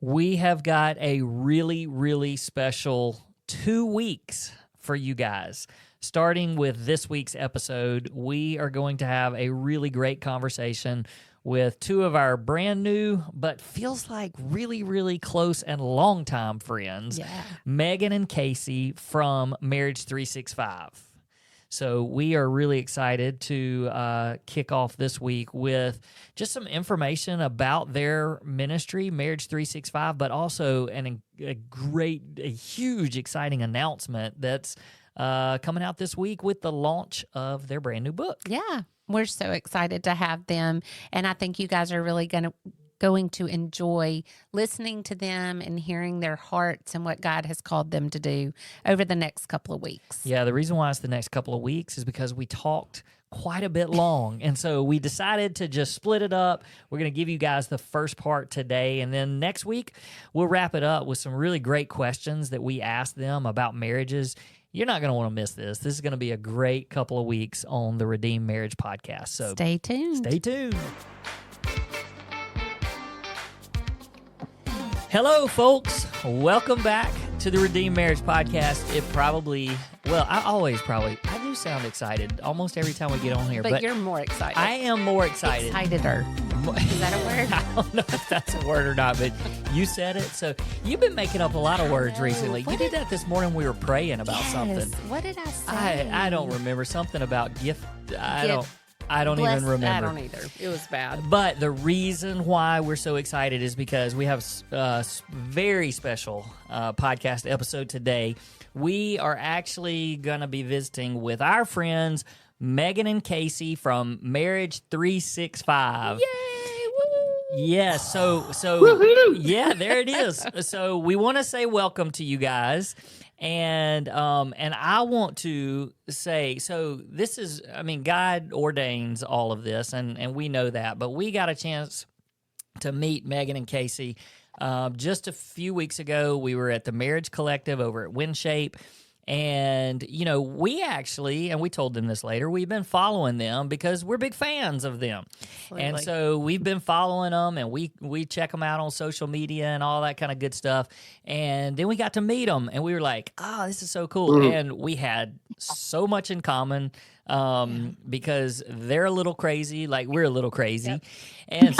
We have got a really, really special 2 weeks for you guys. Starting with this week's episode, we are going to have a really great conversation with two of our brand new, but feels like really, really close and longtime friends, Meygan and Casey from Marriage365. So we are really excited to kick off this week with just some information about their ministry, Marriage365, but also a huge, exciting announcement that's coming out this week with the launch of their brand new book. Yeah, we're so excited to have them, and I think you guys are really going to enjoy listening to them and hearing their hearts and what God has called them to do over the next couple of weeks. Yeah, the reason why it's the next couple of weeks is because we talked quite a bit long, and so we decided to just split it up. We're going to give you guys the first part today, and then next week we'll wrap it up with some really great questions that we asked them about marriages. You're not going to want to miss this. This is going to be a great couple of weeks on the Redeemed Marriage Podcast. So stay tuned. Stay tuned. Hello, folks. Welcome back to the Redeemed Marriage Podcast. I do sound excited almost every time we get on here. But you're more excited. I am more excited. Exciteder. Is that a word? I don't know if that's a word or not, but you said it. So you've been making up a lot of words recently. You did that this morning. We were praying about something. What did I say? I don't remember. Something about gift. I don't even remember. I don't either. It was bad. But the reason why we're so excited is because we have a very special podcast episode today. We are actually going to be visiting with our friends, Meygan and Casey from Marriage365. Yay! Yes, so yeah, there it is. So we want to say welcome to you guys. And I want to say, so this is, God ordains all of this, and we know that, but we got a chance to meet Meygan and Casey just a few weeks ago. We were at the Marriage Collective over at WinShape, and, we actually, and we told them this later, we've been following them because we're big fans of them. Absolutely. And so we've been following them, and we check them out on social media and all that kind of good stuff. And then we got to meet them, and we were like, oh, this is so cool. Mm-hmm. And we had so much in common because they're a little crazy, like we're a little crazy. Yep. And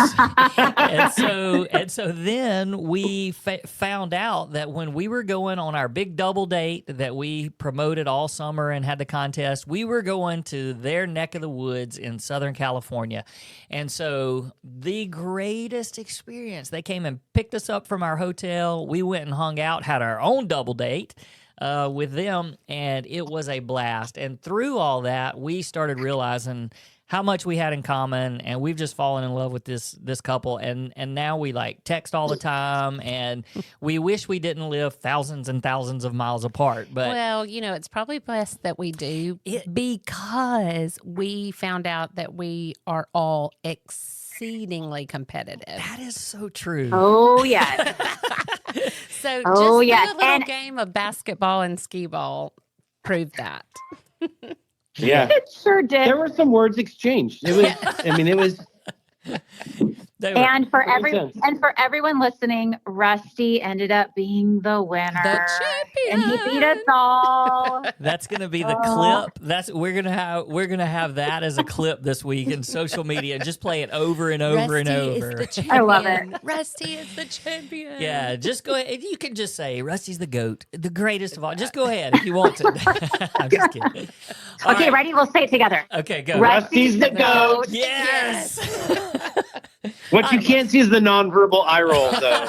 so then we found out that when we were going on our big double date that we promoted all summer and had the contest, we were going to their neck of the woods in Southern California. And so the greatest experience, they came and picked us up from our hotel. We went and hung out, had our own double date with them, and it was a blast. And through all that, we started realizing how much we had in common, and we've just fallen in love with this couple, and now we text all the time, and we wish we didn't live thousands and thousands of miles apart. But well, it's probably best that we do because we found out that we are all exceedingly competitive. That is so true. Oh, yes. So just a little game of basketball and skee ball proved that. Yeah, it sure did. There were some words exchanged. It was, it was. And for everyone listening, Rusty ended up being the winner, the champion, and he beat us all. That's gonna be the clip. We're gonna have that as a clip this week in social media. Just play it over and over Rusty and over. Is the champion. I love it. Rusty is the champion. Yeah, just go ahead. You can just say Rusty's the GOAT, the greatest of all. Just go ahead if you want to. I'm just kidding. All okay, right. ready? We'll say it together. Okay, go. Rusty's the GOAT. Yes. What you can't see is the nonverbal eye roll, though.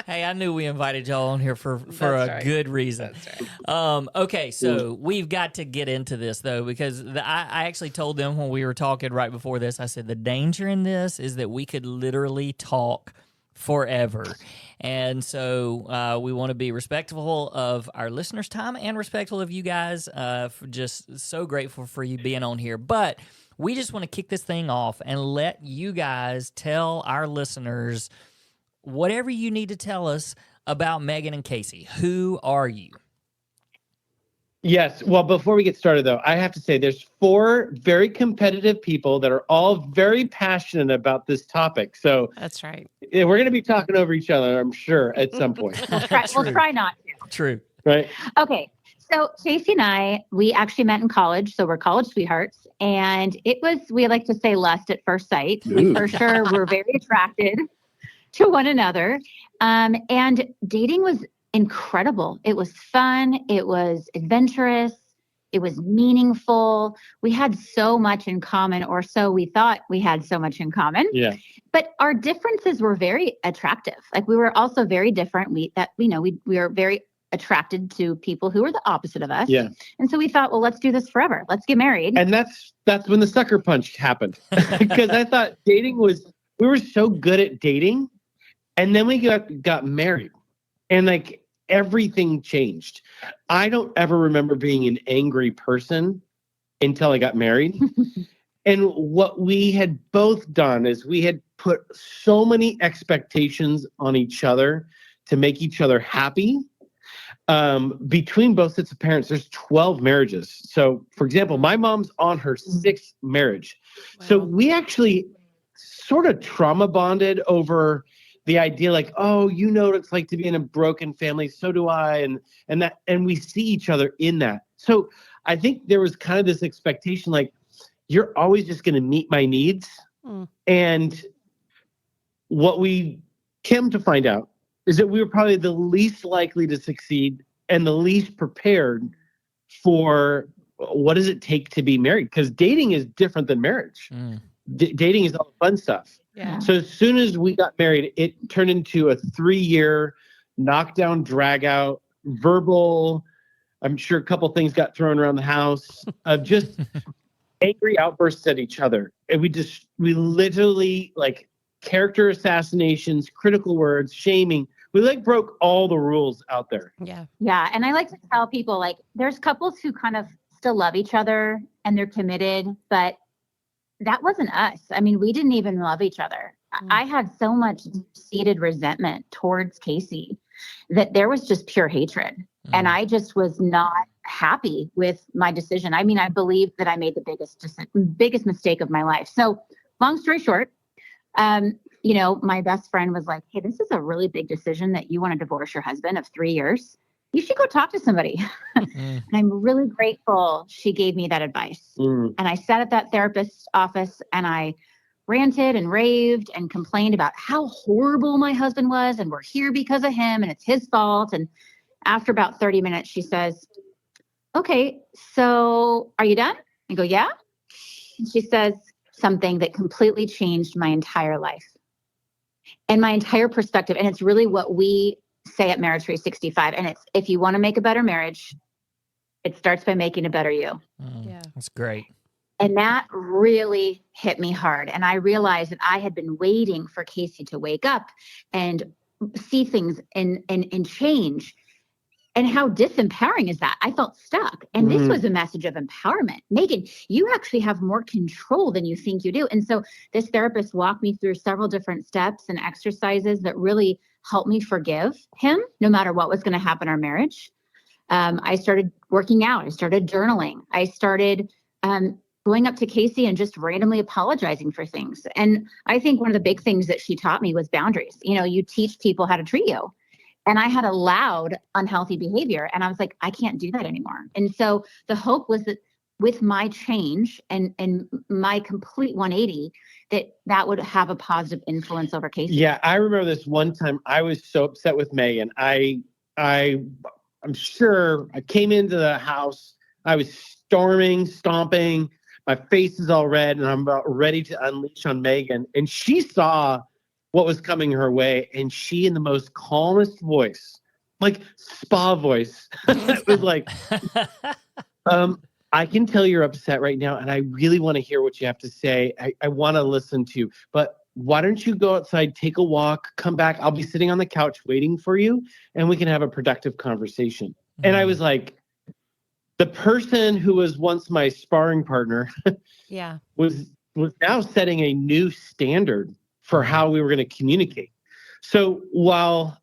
Hey, I knew we invited y'all on here for a good reason. That's right. Okay, so we've got to get into this, though, because I actually told them when we were talking right before this, I said the danger in this is that we could literally talk forever. And so we want to be respectful of our listeners' time and respectful of you guys. Just so grateful for you being on here. But we just want to kick this thing off and let you guys tell our listeners whatever you need to tell us about Meygan and Casey. Who are you? Yes. Well, before we get started, though, I have to say there's 4 very competitive people that are all very passionate about this topic. So That's right. we're going to be talking over each other, I'm sure, at some point. We'll try not to. True. Right. Okay. So Casey and I, we actually met in college. So we're college sweethearts. And it was, we like to say, lust at first sight. We for sure were very attracted to one another. And dating was incredible. It was fun. It was adventurous. It was meaningful. We had so much in common, or so we thought we had so much in common. Yeah. But our differences were very attractive. Like we were also very different. We were very attracted to people who were the opposite of us. Yeah. And so we thought, well, let's do this forever. Let's get married. And that's when the sucker punch happened. Because I thought we were so good at dating. And then we got married. And like everything changed. I don't ever remember being an angry person until I got married. And what we had both done is we had put so many expectations on each other to make each other happy. Between both sets of parents, there's 12 marriages. So, for example, my mom's on her 6th marriage. Wow. So we actually sort of trauma bonded over the idea, like, oh, you know what it's like to be in a broken family. So do I. And we see each other in that. So I think there was kind of this expectation, like, you're always just going to meet my needs. And what we came to find out is that we were probably the least likely to succeed and the least prepared for what does it take to be married? Because dating is different than marriage. Dating is all the fun stuff. Yeah. So as soon as we got married, it turned into a 3-year knockdown, drag out, verbal. I'm sure a couple things got thrown around the house of just angry outbursts at each other. And we literally, like, character assassinations, critical words, shaming. We like broke all the rules out there. Yeah. Yeah. And I like to tell people, like, there's couples who kind of still love each other and they're committed, but that wasn't us. I mean, we didn't even love each other. I had so much seated resentment towards Casey that there was just pure hatred. And I just was not happy with my decision. I mean, I believe that I made the biggest mistake of my life. So long story short, my best friend was like, hey, this is a really big decision that you want to divorce your husband of 3 years. You should go talk to somebody. And I'm really grateful she gave me that advice. And I sat at that therapist's office and I ranted and raved and complained about how horrible my husband was. And we're here because of him and it's his fault. And after about 30 minutes, she says, okay, so are you done? I go, yeah. And she says something that completely changed my entire life and my entire perspective. And it's really what we say at Marriage365. And it's, if you want to make a better marriage, it starts by making a better you. Yeah. That's great. And that really hit me hard. And I realized that I had been waiting for Casey to wake up and see things and change. And how disempowering is that? I felt stuck. And this was a message of empowerment. Meygan, you actually have more control than you think you do. And so this therapist walked me through several different steps and exercises that really helped me forgive him, no matter what was going to happen in our marriage. I started working out. I started journaling. I started going up to Casey and just randomly apologizing for things. And I think one of the big things that she taught me was boundaries. You know, you teach people how to treat you. And I had allowed unhealthy behavior. And I was like, I can't do that anymore. And so the hope was that with my change and my complete 180, that would have a positive influence over Casey. Yeah, I remember this one time I was so upset with Meygan. I'm sure I came into the house. I was storming, stomping. My face is all red, and I'm about ready to unleash on Meygan. And she saw what was coming her way, and she, in the most calmest voice, like spa voice, was like, I can tell you're upset right now, and I really want to hear what you have to say. I want to listen to you, but why don't you go outside, take a walk, come back? I'll be sitting on the couch waiting for you, and we can have a productive conversation. And I was like, the person who was once my sparring partner was now setting a new standard for how we were going to communicate. So while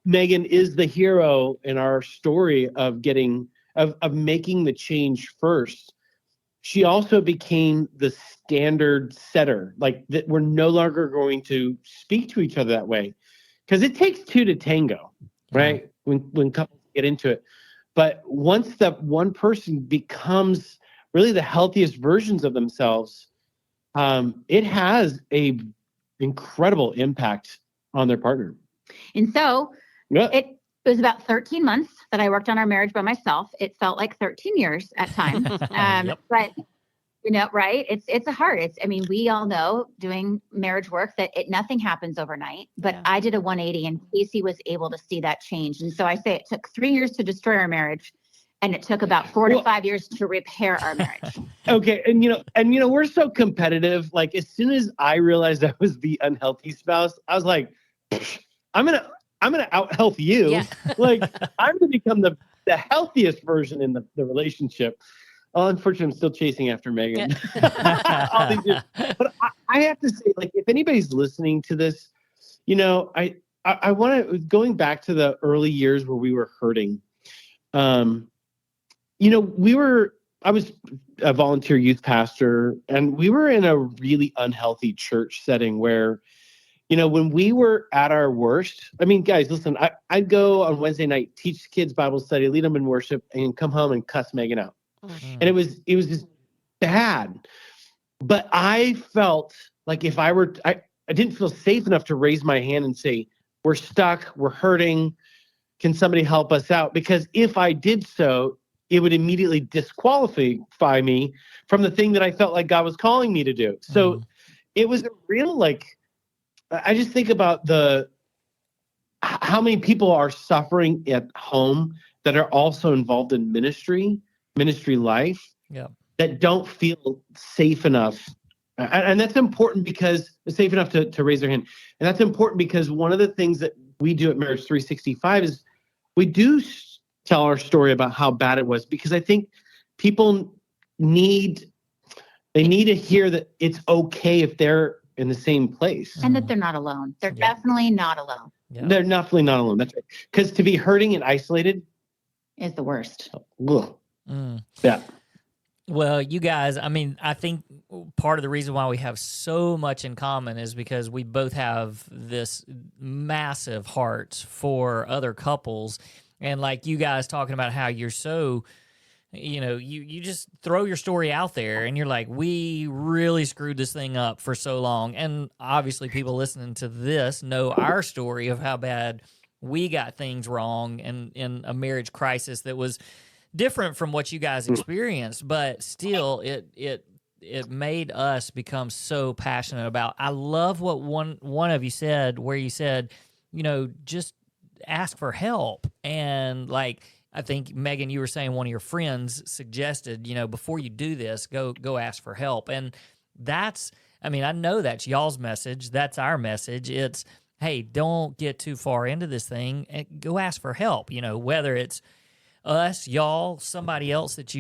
Meygan is the hero in our story of getting of making the change first, she also became the standard setter, like that we're no longer going to speak to each other that way. Because it takes two to tango, right? When couples get into it. But once that one person becomes really the healthiest versions of themselves, it has a incredible impact on their partner. And so it was about 13 months that I worked on our marriage by myself. It felt like 13 years at times. But right. It's hard. I mean, we all know doing marriage work that nothing happens overnight, but I did a 180 and Casey was able to see that change. And so I say it took 3 years to destroy our marriage and it took about 4 to 5 years to repair our marriage. Okay. And we're so competitive. Like as soon as I realized I was the unhealthy spouse, I was like, I'm going to out health you. Yeah. Like I'm going to become the healthiest version in the relationship. Oh, unfortunately, I'm still chasing after Meygan. All these years. But I have to say, like, if anybody's listening to this, I want to, going back to the early years where we were hurting, I was a volunteer youth pastor, and we were in a really unhealthy church setting where, when we were at our worst, I mean, guys, listen, I'd go on Wednesday night, teach kids Bible study, lead them in worship, and come home and cuss Meygan out. And it was just bad. But I felt like if I didn't feel safe enough to raise my hand and say, we're stuck, we're hurting, can somebody help us out? Because if I did so, it would immediately disqualify me from the thing that I felt like God was calling me to do. So it was a real, I just think about how many people are suffering at home that are also involved in ministry life, that don't feel safe enough. And that's important because it's safe enough to raise their hand. And that's important because one of the things that we do at Marriage365 is we do tell our story about how bad it was, because I think people need to hear that it's okay if they're in the same place. And that they're not alone. They're definitely not alone. Yeah. They're definitely not alone. That's right. Because to be hurting and isolated is the worst. Ugh. Yeah. Well, you guys, I mean, I think part of the reason why we have so much in common is because we both have this massive heart for other couples. And like you guys talking about how you're so, you just throw your story out there and you're like, we really screwed this thing up for so long. And obviously people listening to this know our story of how bad we got things wrong and in a marriage crisis that was different from what you guys experienced, but still it made us become so passionate about. I love what one of you said, where you said, just ask for help. And like, I think Meygan, you were saying one of your friends suggested, before you do this, go ask for help. And I know that's y'all's message. That's our message. It's, hey, don't get too far into this thing and go ask for help, whether it's us, y'all, somebody else that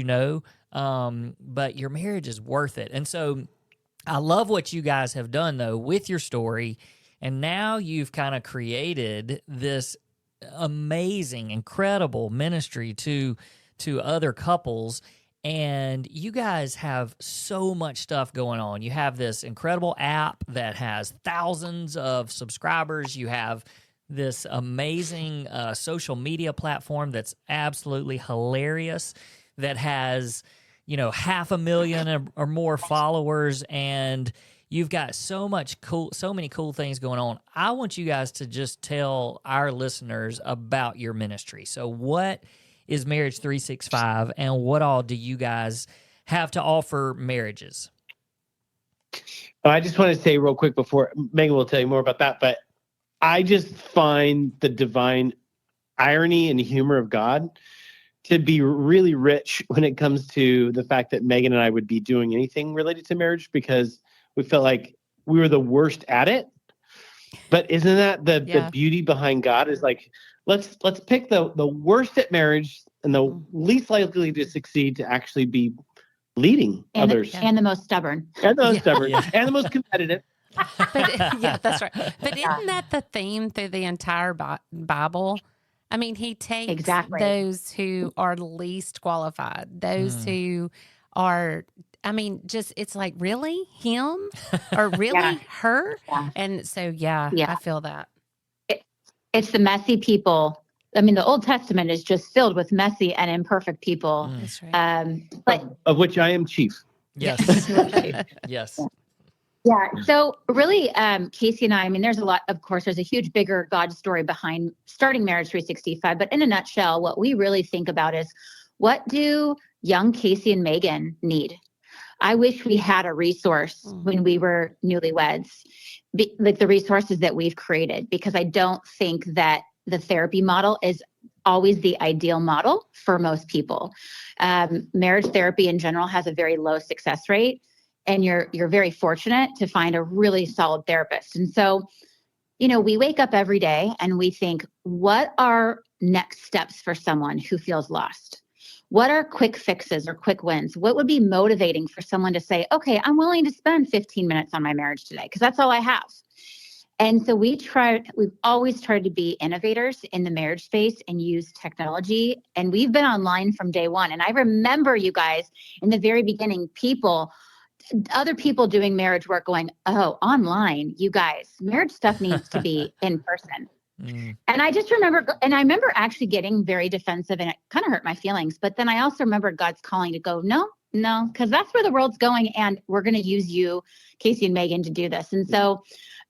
but your marriage is worth it. And so I love what you guys have done, though, with your story. And now you've kind of created this amazing, incredible ministry to other couples. And you guys have so much stuff going on. You have this incredible app that has thousands of subscribers. You have this amazing social media platform that's absolutely hilarious, that has, 500,000 or more followers, and you've got so many cool things going on. I want you guys to just tell our listeners about your ministry. So what is Marriage365, and what all do you guys have to offer marriages? I just want to say real quick before Meygan will tell you more about that, but I just find the divine irony and humor of God to be really rich when it comes to the fact that Meygan and I would be doing anything related to marriage, because we felt like we were the worst at it. But isn't that the beauty behind God? Is like, let's pick the worst at marriage and the least likely to succeed to actually be leading others. And the most stubborn. And the most stubborn. And the most competitive. But, that's right. But isn't that the theme through the entire Bible? I mean, he takes Exactly. those who are least qualified, those who are, I mean, just, it's like, really him or really Yeah. her? Yeah. And so, yeah, Yeah. I feel that. It's the messy people. I mean, the Old Testament is just filled with messy and imperfect people. That's right. But Of which I am chief. Yes. Yes. yeah, so really, Casey and I mean, there's a lot, of course, there's a huge, bigger God story behind starting Marriage 365. But in a nutshell, what we really think about is, what do young Casey and Meygan need? I wish we had a resource when we were newlyweds, like the resources that we've created, because I don't think that the therapy model is always the ideal model for most people. Marriage therapy in general has a very low success rate, and you're very fortunate to find a really solid therapist. And so, we wake up every day and we think, what are next steps for someone who feels lost? What are quick fixes or quick wins? What would be motivating for someone to say, okay, I'm willing to spend 15 minutes on my marriage today because that's all I have. And so we've always tried to be innovators in the marriage space and use technology. And we've been online from day one. And I remember, you guys, in the very beginning, other people doing marriage work going, oh, online, you guys, marriage stuff needs to be in person. And I remember actually getting very defensive, and it kind of hurt my feelings. But then I also remember God's calling to go, no, because that's where the world's going. And we're going to use you, Casey and Meygan, to do this. And so,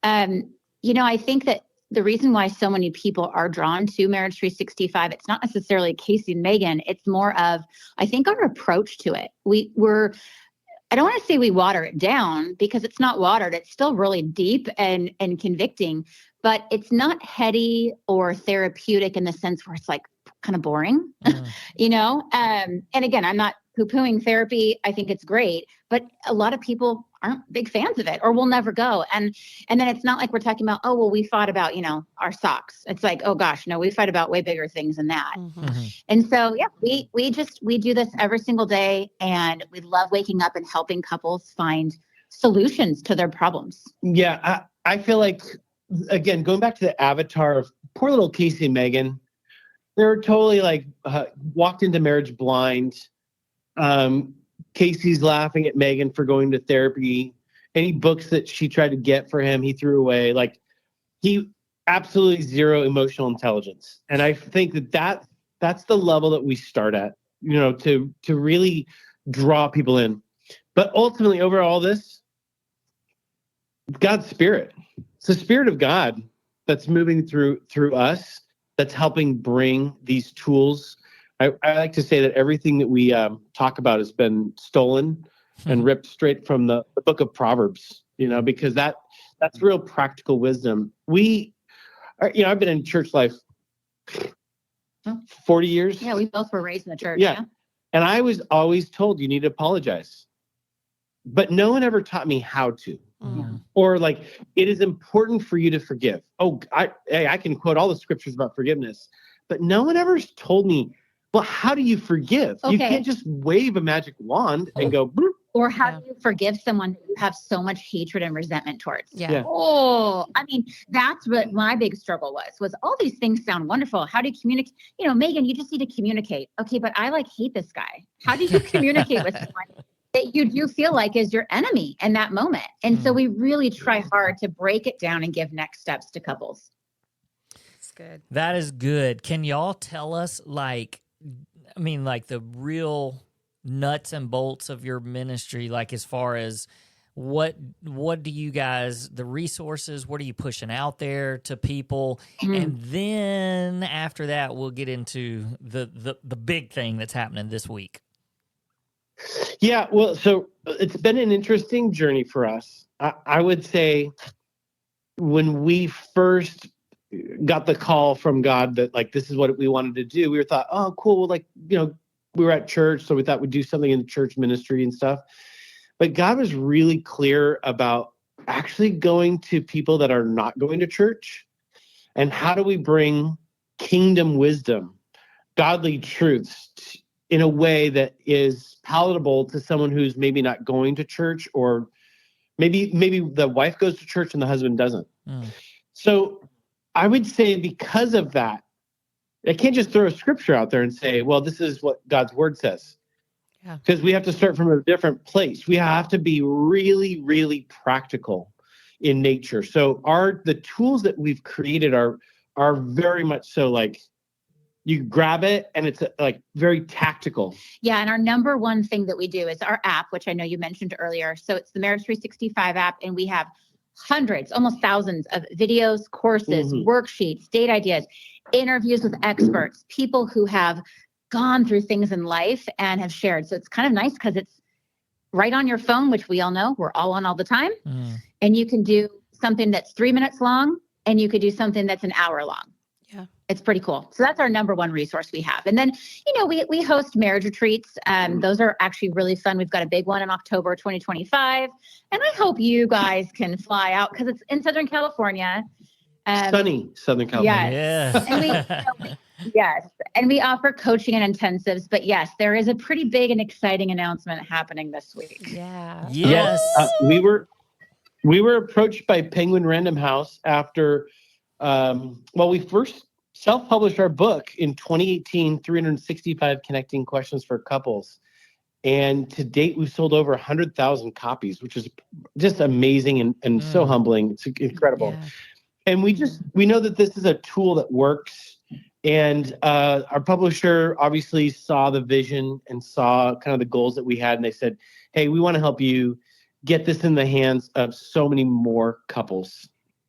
I think that the reason why so many people are drawn to Marriage 365, it's not necessarily Casey and Meygan. It's more of, I think, our approach to it. I don't want to say we water it down, because it's not watered. It's still really deep and convicting, but it's not heady or therapeutic in the sense where it's like kind of boring, and again, I'm not poo-pooing therapy. I think it's great, but a lot of people aren't big fans of it or will never go. And then it's not like we're talking about, oh, well, we fought about, our socks. It's like, oh gosh, no, we fight about way bigger things than that. And so, yeah, we do this every single day, and we love waking up and helping couples find solutions to their problems. Yeah. I feel like, again, going back to the avatar of poor little Casey and Meygan, they're totally like walked into marriage blind. Casey's laughing at Meygan for going to therapy. Any books that she tried to get for him, he threw away. Like, he absolutely zero emotional intelligence. And I think that's the level that we start at, to really draw people in. But ultimately, over all this, God's Spirit. It's the Spirit of God that's moving through us, that's helping bring these tools. I like to say that everything that we talk about has been stolen and ripped straight from the book of Proverbs, because that's real practical wisdom. I've been in church life 40 years. Yeah, we both were raised in the church. Yeah. And I was always told you need to apologize. But no one ever taught me how to. Or like, it is important for you to forgive. Oh, I can quote all the scriptures about forgiveness, but no one ever told me, well, how do you forgive? Okay. You can't just wave a magic wand and go, bloop. Or how do you forgive someone that you have so much hatred and resentment towards? Yeah. Oh, I mean, that's what my big struggle was all these things sound wonderful. How do you communicate? Meygan, you just need to communicate. Okay, but I hate this guy. How do you communicate with someone that you do feel like is your enemy in that moment? And so we really try hard to break it down and give next steps to couples. That's good. That is good. Can y'all tell us, the real nuts and bolts of your ministry, like as far as what do you guys, the resources, what are you pushing out there to people? And then after that, we'll get into the big thing that's happening this week. Yeah, well, so it's been an interesting journey for us. I would say when we first got the call from God that this is what we wanted to do, we thought, oh, cool. Well, we were at church, so we thought we'd do something in the church ministry and stuff. But God was really clear about actually going to people that are not going to church. And how do we bring kingdom wisdom, godly truths in a way that is palatable to someone who's maybe not going to church, or maybe the wife goes to church and the husband doesn't. So I would say because of that, I can't just throw a scripture out there and say, well, this is what God's word says. Yeah. Because we have to start from a different place. We have to be really, really practical in nature. So the tools that we've created are very much so like you grab it and it's like very tactical. Yeah. And our number one thing that we do is our app, which I know you mentioned earlier. So it's the Marriage365 app, and we have hundreds, almost thousands of videos, courses, worksheets, date ideas, interviews with experts, people who have gone through things in life and have shared. So it's kind of nice because it's right on your phone, which we all know we're all on all the time. And you can do something that's 3 minutes long, and you could do something that's an hour long. Yeah. It's pretty cool. So that's our number one resource we have. And then, we host marriage retreats. Those are actually really fun. We've got a big one in October 2025. And I hope you guys can fly out because it's in Southern California. Sunny Southern California. Yes. And yes. And we offer coaching and intensives. But yes, there is a pretty big and exciting announcement happening this week. Yeah. Yes. We were approached by Penguin Random House after, we first self-published our book in 2018, 365 Connecting Questions for Couples. And to date, we've sold over 100,000 copies, which is just amazing and so humbling. It's incredible. Yeah. And we know that this is a tool that works. And our publisher obviously saw the vision and saw kind of the goals that we had. And they said, hey, we want to help you get this in the hands of so many more couples.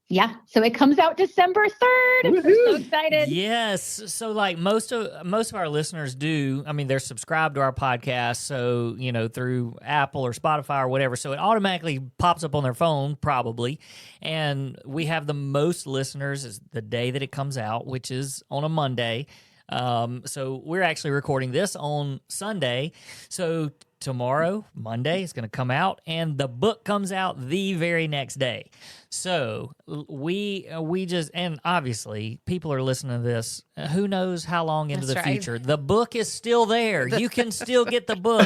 Yeah. So it comes out December 3rd. We're so excited. Yes. So like most of our listeners do, I mean, they're subscribed to our podcast. So, through Apple or Spotify or whatever. So it automatically pops up on their phone probably. And we have the most listeners is the day that it comes out, which is on a Monday. So we're actually recording this on Sunday. So tomorrow, Monday, is going to come out, and the book comes out the very next day. So we just, and obviously people are listening to this. Who knows how long into the future? The book is still there. You can still get the book.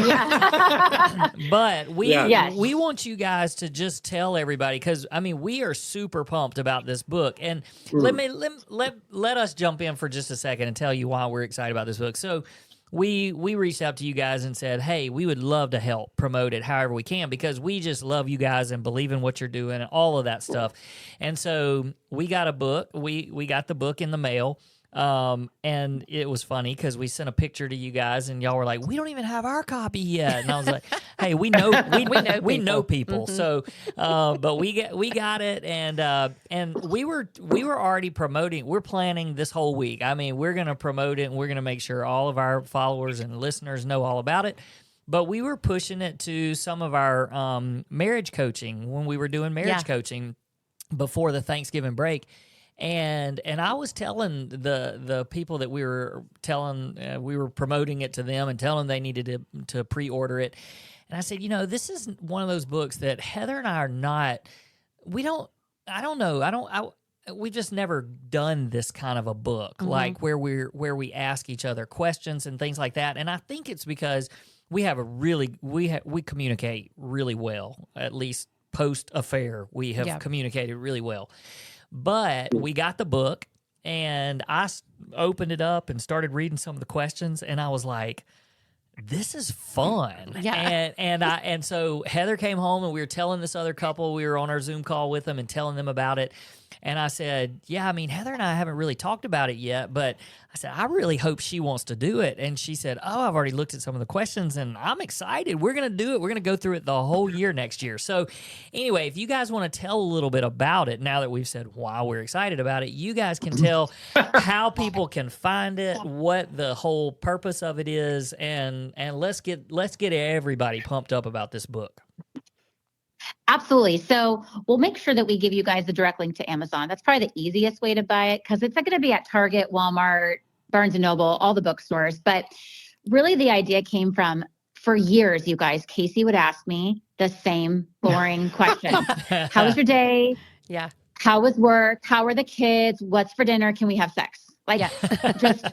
But we want you guys to just tell everybody, because I mean we are super pumped about this book. And let us jump in for just a second and tell you why we're excited about this book. So we reached out to you guys and said, hey, we would love to help promote it however we can, because we just love you guys and believe in what you're doing and all of that stuff. And so we got a book. We got the book in the mail. And it was funny because we sent a picture to you guys and y'all were like, we don't even have our copy yet. And I was like, hey, we know people. So, but we got it. And we were already promoting, we're planning this whole week. I mean, we're going to promote it and we're going to make sure all of our followers and listeners know all about it. But we were pushing it to some of our, marriage coaching when we were doing marriage coaching before the Thanksgiving break. And I was telling the people that we were promoting it to them and telling them they needed to pre-order it. And I said, this is one of those books that Heather and I are not, we've just never done this kind of a book, like where we ask each other questions and things like that. And I think it's because we communicate really well, at least post-affair, we have communicated really well. But we got the book, and I opened it up and started reading some of the questions, and I was like, this is fun. Yeah. And so Heather came home, and we were telling this other couple, we were on our Zoom call with them and telling them about it. And I said, yeah, I mean, Heather and I haven't really talked about it yet, but I said, I really hope she wants to do it. And she said, oh, I've already looked at some of the questions and I'm excited. We're going to do it. We're going to go through it the whole year next year. So anyway, if you guys want to tell a little bit about it, now that we've said why we're excited about it, you guys can tell how people can find it, what the whole purpose of it is, and let's get everybody pumped up about this book. Absolutely. So we'll make sure that we give you guys the direct link to Amazon. That's probably the easiest way to buy it because it's going to be at Target, Walmart, Barnes & Noble, all the bookstores. But really the idea came from, for years, you guys, Casey would ask me the same boring question. How was your day? Yeah. How was work? How are the kids? What's for dinner? Can we have sex? Like just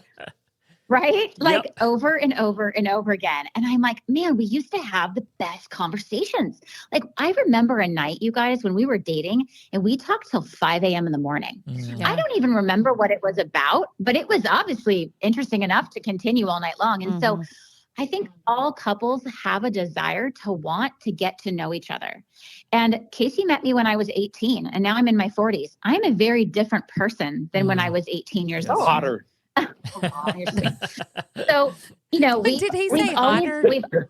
right? Like over and over and over again. And I'm like, man, we used to have the best conversations. Like I remember a night, you guys, when we were dating and we talked till 5 a.m. in the morning. Yeah. I don't even remember what it was about, but it was obviously interesting enough to continue all night long. And so I think all couples have a desire to want to get to know each other. And Casey met me when I was 18 and now I'm in my 40s. I'm a very different person than when I was 18 years old. Hotter. So, you know, Did he say hotter?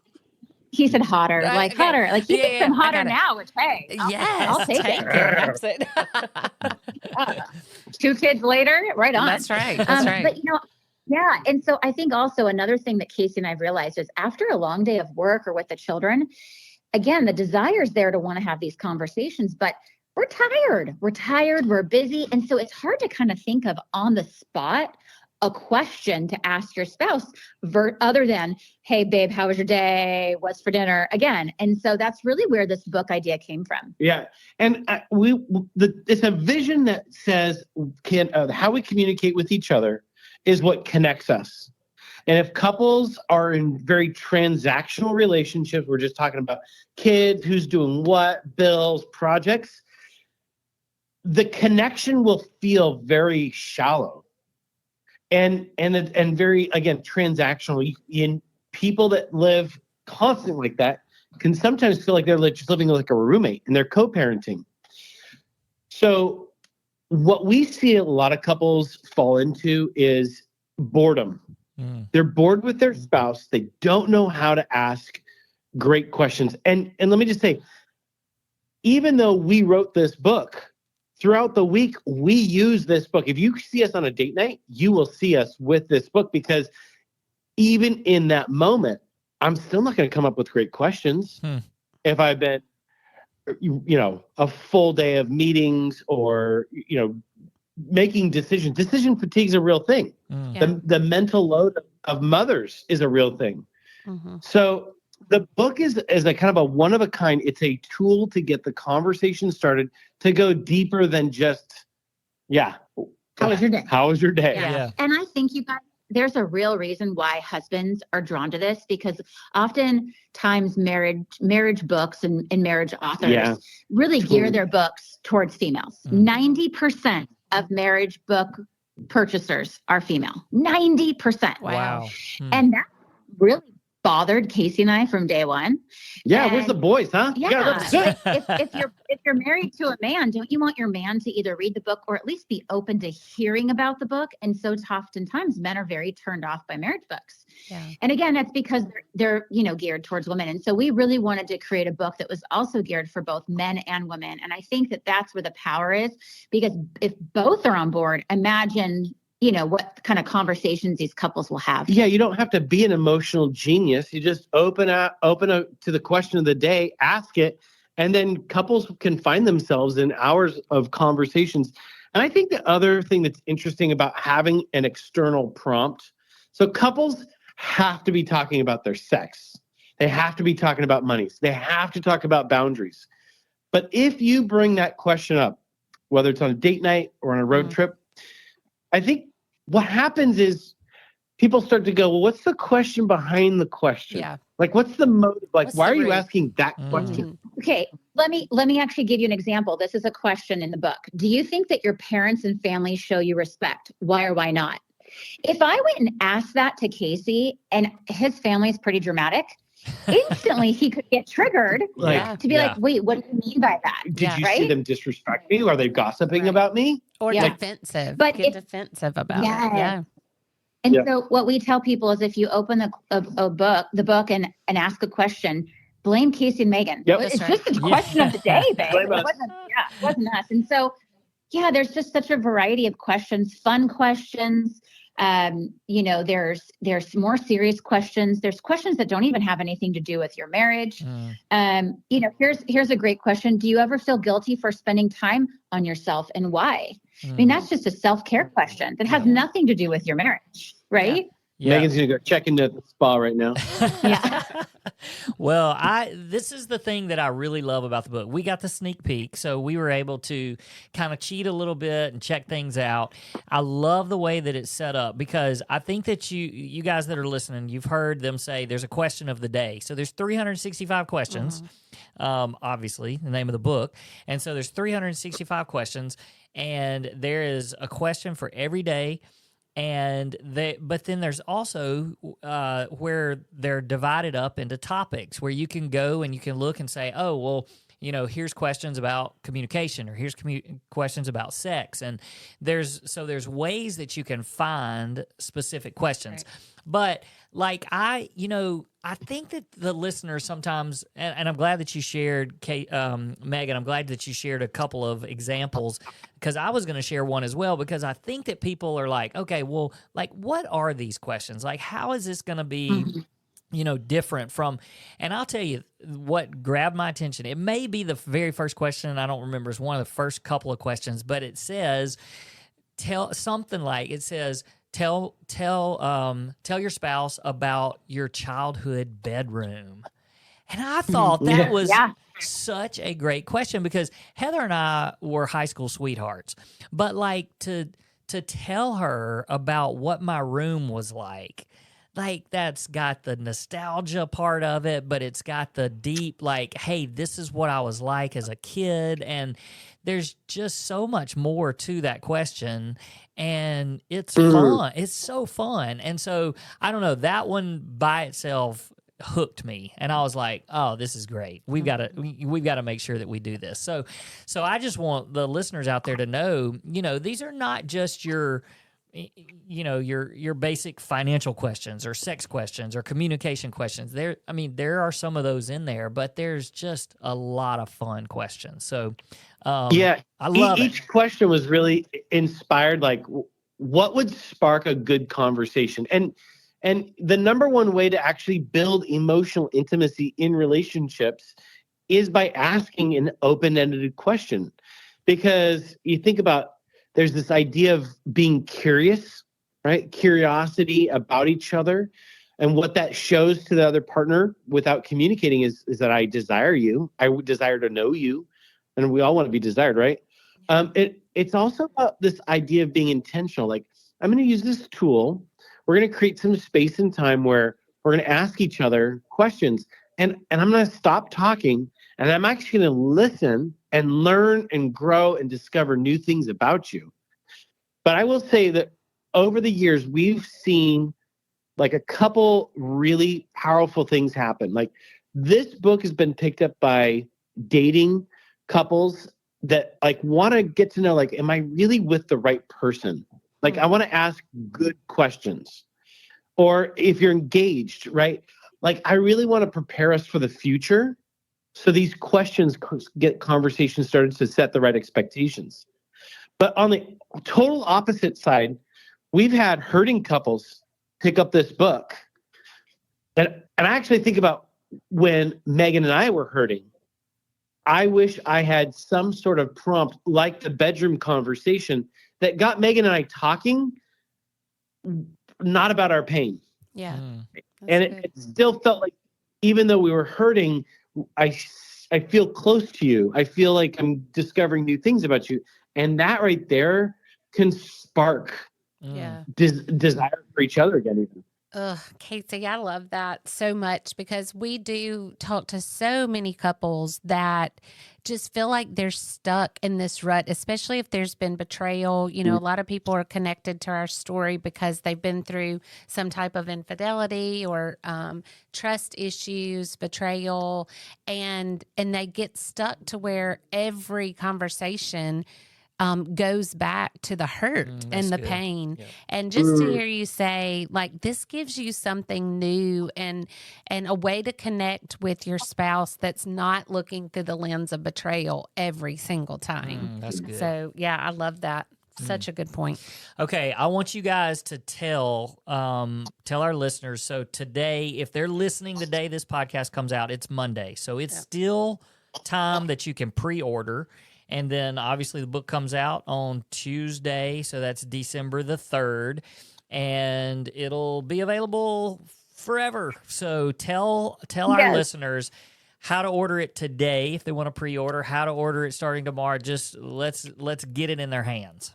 He said hotter, like hotter. Like he thinks I'm hotter now, which, hey, I'll take it. Two kids later, right on. That's right. That's right. But, you know, yeah. And so I think also another thing that Casey and I've realized is after a long day of work or with the children, again, the desire is there to want to have these conversations, but we're tired. We're busy. And so it's hard to kind of think of on the spot a question to ask your spouse other than, hey, babe, how was your day? What's for dinner? Again. And so that's really where this book idea came from. Yeah. And it's a vision that says how we communicate with each other is what connects us. And if couples are in very transactional relationships, we're just talking about kids, who's doing what, bills, projects, the connection will feel very shallow and very, again, transactional. In people that live constantly like that can sometimes feel like they're just living like a roommate and they're co-parenting. So what we see a lot of couples fall into is boredom. They're bored with their spouse. They don't know how to ask great questions. And let me just say, even though we wrote this book, throughout the week, we use this book. If you see us on a date night, you will see us with this book because even in that moment, I'm still not going to come up with great questions if I've been, a full day of meetings or, making decisions. Decision fatigue is a real thing. The mental load of mothers is a real thing. So the book is a kind of a one of a kind. It's a tool to get the conversation started, to go deeper than just, how was your day? How was your day? Yeah. And I think you guys, there's a real reason why husbands are drawn to this, because oftentimes marriage books and marriage authors really gear their books towards females. 90% of marriage book purchasers are female. 90%. Wow. And that really bothered Casey and I from day one. Yeah, where's the boys, huh? Yeah. If you're married to a man, don't you want your man to either read the book or at least be open to hearing about the book? And so oftentimes men are very turned off by marriage books. Yeah. And again, that's because they're geared towards women. And so we really wanted to create a book that was also geared for both men and women. And I think that that's where the power is, because if both are on board, imagine what kind of conversations these couples will have. Yeah, you don't have to be an emotional genius. You just open up to the question of the day, ask it, and then couples can find themselves in hours of conversations. And I think the other thing that's interesting about having an external prompt, so couples have to be talking about their sex. They have to be talking about money. They have to talk about boundaries. But if you bring that question up, whether it's on a date night or on a road trip, I think what happens is people start to go, well, what's the question behind the question? Yeah. Like, what's the motive? Like, why are you asking that question? Okay. Let me actually give you an example. This is a question in the book. Do you think that your parents and family show you respect? Why or why not? If I went and asked that to Casey, and his family is pretty dramatic, instantly he could get triggered to be like, wait, what do you mean by that? Did you see them disrespect me? Are they gossiping about me? Or defensive. But get defensive about it. Yeah. And so what we tell people is if you open the book and ask a question, blame Casey and Meygan. Yep. It's just a question of the day, babe. It wasn't us. And so, there's just such a variety of questions, fun questions. There's more serious questions. There's questions that don't even have anything to do with your marriage. Here's a great question. Do you ever feel guilty for spending time on yourself, and why? I mean, that's just a self-care question that has nothing to do with your marriage, right? Yeah. Megan's gonna go check into the spa right now. Yeah. Well, this is the thing that I really love about the book. We got the sneak peek, so we were able to kind of cheat a little bit and check things out. I love the way that it's set up because I think that you guys that are listening, you've heard them say there's a question of the day. So there's 365 questions, obviously, the name of the book. And so there's 365 questions, and there is a question for every day. But then there's also where they're divided up into topics where you can go and you can look and say, oh, well, here's questions about communication, or here's questions about sex. And there's ways that you can find specific questions. Right. But like I think that the listeners sometimes, and I'm glad that you shared, Meygan, I'm glad that you shared a couple of examples, because I was going to share one as well, because I think that people are like, okay, well, like, what are these questions? Like, how is this going to be, different from, and I'll tell you what grabbed my attention. It may be the very first question, and I don't remember. It's one of the first couple of questions, but it says, tell your spouse about your childhood bedroom. And I thought that was such a great question, because Heather and I were high school sweethearts. But like to tell her about what my room was like that's got the nostalgia part of it, but it's got the deep, like, hey, this is what I was like as a kid. And there's just so much more to that question. And it's fun. It's so fun. And so, I don't know, that one by itself hooked me. And I was like, oh, this is great. We've got to make sure that we do this. So I just want the listeners out there to know, these are not just your basic financial questions or sex questions or communication questions. There are some of those in there, but there's just a lot of fun questions. So, I love each question was really inspired. Like, what would spark a good conversation? And the number one way to actually build emotional intimacy in relationships is by asking an open-ended question. Because you think about, there's this idea of being curious, right? Curiosity about each other. And what that shows to the other partner without communicating is that I desire you. I would desire to know you. And we all want to be desired, right? It's also about this idea of being intentional. Like, I'm going to use this tool. We're going to create some space and time where we're going to ask each other questions. And I'm going to stop talking. And I'm actually going to listen and learn and grow and discover new things about you. But I will say that over the years, we've seen like a couple really powerful things happen. Like, this book has been picked up by dating couples that like want to get to know, like, am I really with the right person? Like, I want to ask good questions. Or if you're engaged, right? Like, I really want to prepare us for the future. So these questions get conversations started to set the right expectations. But on the total opposite side, we've had hurting couples pick up this book. And I actually think about when Meygan and I were hurting. I wish I had some sort of prompt like the bedroom conversation that got Meygan and I talking, not about our pain. Yeah. And it still felt like, even though we were hurting, I feel close to you. I feel like I'm discovering new things about you. And that right there can spark desire for each other again, even. Casey, I love that so much, because we do talk to so many couples that just feel like they're stuck in this rut, especially if there's been betrayal. A lot of people are connected to our story because they've been through some type of infidelity or trust issues, betrayal, and they get stuck to where every conversation goes back to the hurt and the pain. Yeah. And just to hear you say, like, this gives you something new and a way to connect with your spouse that's not looking through the lens of betrayal every single time. That's good. So, yeah, I love that. Such a good point. Okay, I want you guys to tell our listeners. So today, if they're listening the day this podcast comes out, it's Monday. So it's still time that you can pre-order. And then obviously the book comes out on Tuesday, so that's December the 3rd. and it'll be available forever. So tell our listeners how to order it today if they want to pre-order, how to order it starting tomorrow. Just let's get it in their hands.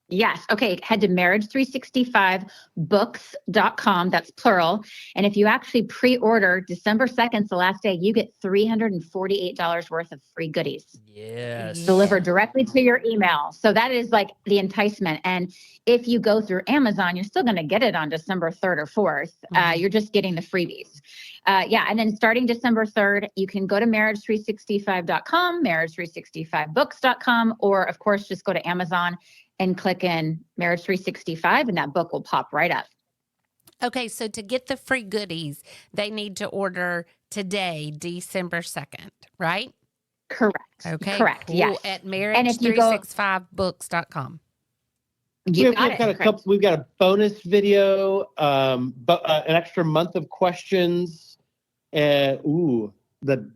Yes. Okay. Head to marriage365books.com. That's plural. And if you actually pre-order December 2nd, the last day, you get $348 worth of free goodies. Yes. Delivered directly to your email. So that is like the enticement. And if you go through Amazon, you're still going to get it on December 3rd or 4th. You're just getting the freebies. And then starting December 3rd, you can go to marriage365.com, marriage365books.com, or of course, just go to Amazon and click in Marriage 365 and that book will pop right up. Okay, so to get the free goodies, they need to order today, December 2nd, right? Correct. Okay. Correct. Cool. Yes. At marriage365books.com. We've got a bonus video, an extra month of questions, the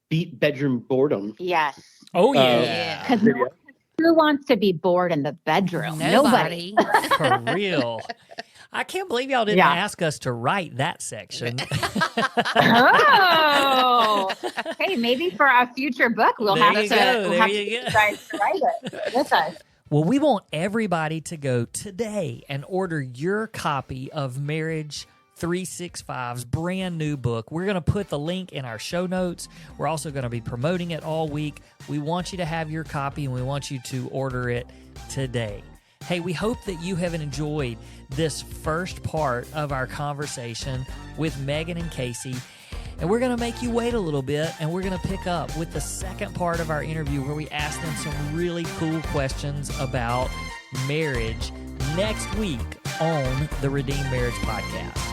beat bedroom boredom. Yes. Oh yeah. Because who wants to be bored in the bedroom? Nobody. For real. I can't believe y'all didn't ask us to write that section. Oh, hey, maybe for a future book we'll have to write it with us. Well, we want everybody to go today and order your copy of Marriage 365's brand new book. We're going to put the link in our show notes. We're also going to be promoting it all week. We want you to have your copy and we want you to order it today. Hey, we hope that you have enjoyed this first part of our conversation with Meygan and Casey. And we're going to make you wait a little bit, and we're going to pick up with the second part of our interview where we ask them some really cool questions about marriage next week on the Redeemed Marriage Podcast.